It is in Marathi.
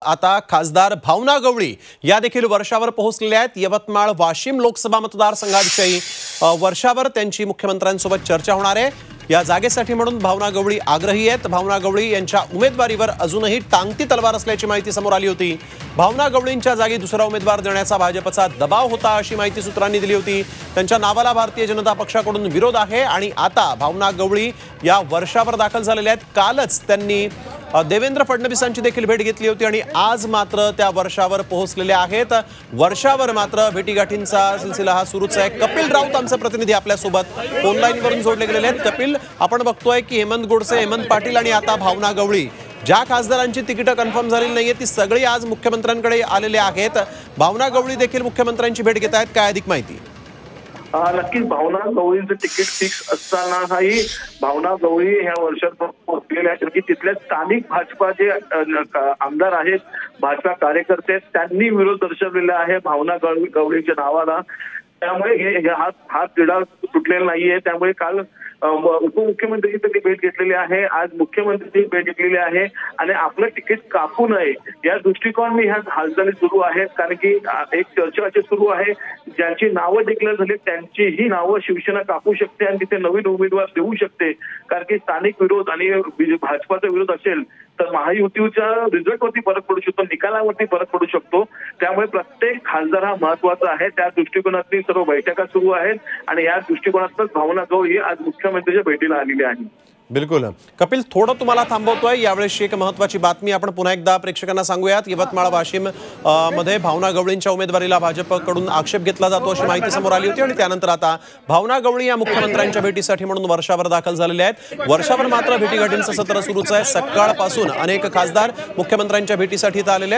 आता खासदार भावना गवळी या देखील वर्षावर पोहोचलेल्या आहेत। यवतमाळ वाशिम लोकसभा मतदारसंघाविषयी वर्षावर त्यांची मुख्यमंत्र्यांसोबत चर्चा होणार आहे। या जागेसाठी म्हणून भावना गवळी आग्रही आहेत। भावना गवळी यांच्या उमेदवारीवर अजूनही टांगती तलवार असल्याची माहिती समोर आली होती। भावना गवळींच्या जागी दुसरा उमेदवार देण्याचा भाजपचा दबाव होता अशी माहिती सूत्रांनी दिली होती। त्यांच्या नावाला भारतीय जनता पक्षाकडून विरोध आहे आणि आता भावना गवळी या वर्षावर दाखल झालेल्या आहेत। कालच त्यांनी देवेंद्र फडणवीसांची देखील भेट घेतली होती आणि आज मात्र त्या वर्षावर पोहोचलेल्या आहेत। वर्षावर मात्र भेटीगाठींचा सिलसिला हा सुरूच आहे। कपिल राऊत आमचे प्रतिनिधी आपल्या सोबत फोन लाईन वरून जोडले गेलेले आहेत। कपिल, आपण बघतोय की हेमंत गोडसे, हेमंत पाटील आणि आता भावना गवळी, ज्या खासदारांची तिकीट कन्फर्म झालेली नाहीये ती सगळी आज मुख्यमंत्र्यांकडे आलेले आहेत। भावना गवळी देखील मुख्यमंत्र्यांची भेट घेत आहेत, काय अधिक माहिती? नक्कीच भावना गवळींचं तिकीट फिक्स असतानाही भावना गवळी ह्या वर्षात पोहोचलेल्या आहेत की तिथल्या स्थानिक भाजपाचे आमदार आहेत, भाजपा कार्यकर्ते, त्यांनी विरोध दर्शवलेला आहे भावना गवळींच्या नावाला। त्यामुळे हा तिढा सुटलेला नाहीये। त्यामुळे काल उपमुख्यमंत्र्यांची त्यांनी भेट घेतलेली आहे, आज मुख्यमंत्र्यांची भेट घेतलेली आहे आणि आपलं तिकीट कापू नये या दृष्टिकोनाने ह्या हालचाली सुरू आहेत। कारण की एक चर्चा अशी सुरू आहे, ज्यांची नावं डिक्लेअर झाली त्यांचीही नावं शिवसेना कापू शकते आणि तिथे नवीन उमेदवार देऊ शकते। कारण की स्थानिक विरोध आणि भाजपाचा विरोध असेल तर महायुतीच्या रिझल्टवरती फरक पडू शकतो, निकालावरती फरक पडू शकतो। त्यामुळे प्रत्येक खासदार हा महत्वाचा आहे। त्या दृष्टिकोनातली सर्व बैठका सुरू आहेत आणि या दृष्टिकोनातूनच भावना गवळी आज मुख्यमंत्र्यांच्या भेटीला आलेली आहे। बिलकुल कपिल, थोडं तुम्हाला थांबवतोय। यावेळेस एक महत्त्वाची बातमी आपण पुन्हा एकदा प्रेक्षकांना सांगूयात। यवतमाळ वाशिम मध्ये भावना गवळींच्या उमेदवारीला भाजपकडून आक्षेप घेतला जातो अशी माहिती समोर आली होती आणि त्यानंतर आता भावना गवळी या मुख्यमंत्र्यांच्या भेटीसाठी म्हणून वर्षावर दाखल झालेले आहेत। वर्षावर मात्र भेटीगाठींचं सत्र सुरूच आहे। सकाळपासून अनेक खासदार मुख्यमंत्र्यांच्या भेटीसाठी आलेले आहेत।